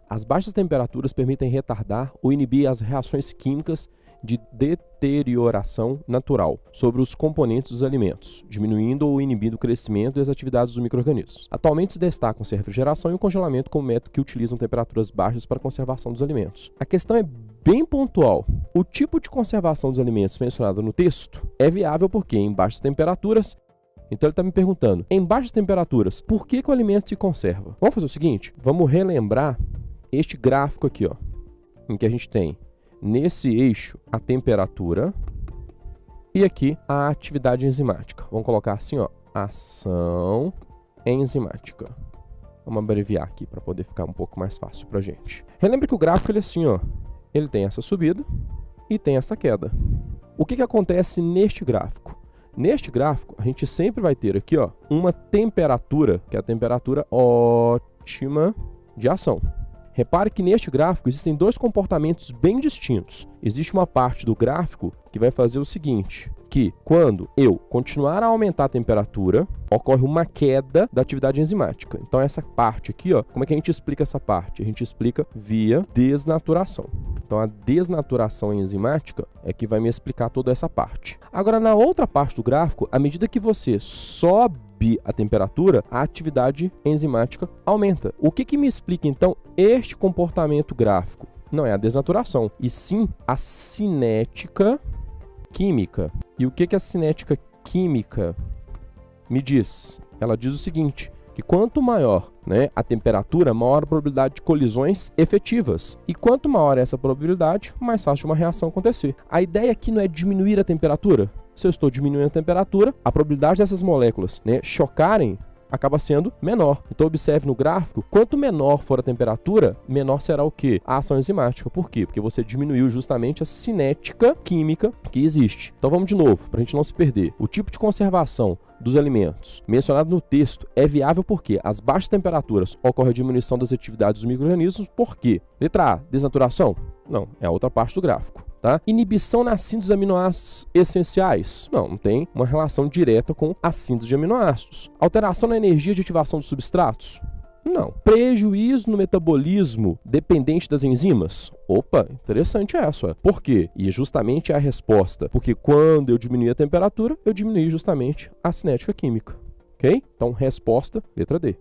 As baixas temperaturas permitem retardar ou inibir as reações químicas de deterioração natural sobre os componentes dos alimentos, diminuindo ou inibindo o crescimento e as atividades dos micro-organismos. Atualmente se destacam-se a refrigeração e o congelamento como método que utilizam temperaturas baixas para a conservação dos alimentos. A questão é bem pontual. O tipo de conservação dos alimentos mencionado no texto é viável porque em baixas temperaturas. Então ele está me perguntando, em baixas temperaturas, por que o alimento se conserva? Vamos fazer o seguinte, vamos relembrar este gráfico aqui, ó, em que a gente tem nesse eixo a temperatura e aqui a atividade enzimática. Vamos colocar assim, ó, ação enzimática. Vamos abreviar aqui para poder ficar um pouco mais fácil para a gente. Relembre que o gráfico ele é assim, ó, ele tem essa subida e tem essa queda. O que acontece neste gráfico? Neste gráfico, a gente sempre vai ter aqui, ó, uma temperatura, que é a temperatura ótima de ação. Repare que neste gráfico existem dois comportamentos bem distintos. Existe uma parte do gráfico que vai fazer o seguinte, que quando eu continuar a aumentar a temperatura, ocorre uma queda da atividade enzimática. Então essa parte aqui, ó, como é que a gente explica essa parte? A gente explica via desnaturação. Então a desnaturação enzimática é que vai me explicar toda essa parte. Agora na outra parte do gráfico, à medida que você sobe a temperatura, a atividade enzimática aumenta. O que me explica então este comportamento gráfico? Não é a desnaturação, e sim a cinética química. E o que a cinética química me diz? Ela diz o seguinte, que quanto maior, né, a temperatura, maior a probabilidade de colisões efetivas. E quanto maior essa probabilidade, mais fácil uma reação acontecer. A ideia aqui não é diminuir a temperatura. Se eu estou diminuindo a temperatura, a probabilidade dessas moléculas, né, chocarem acaba sendo menor. Então observe no gráfico, quanto menor for a temperatura, menor será o quê? A ação enzimática. Por quê? Porque você diminuiu justamente a cinética química que existe. Então vamos de novo, para a gente não se perder. O tipo de conservação dos alimentos mencionado no texto é viável porque às baixas temperaturas ocorre a diminuição das atividades dos micro-organismos. Por quê? Letra A, desnaturação? Não, é a outra parte do gráfico. Tá? Inibição na síntese de aminoácidos essenciais? Não tem uma relação direta com a síntese de aminoácidos. Alteração na energia de ativação dos substratos? Não. Prejuízo no metabolismo dependente das enzimas? Opa, interessante essa. Por quê? E justamente é a resposta. Porque quando eu diminuí a temperatura, eu diminui justamente a cinética química. Ok? Então, resposta, letra D.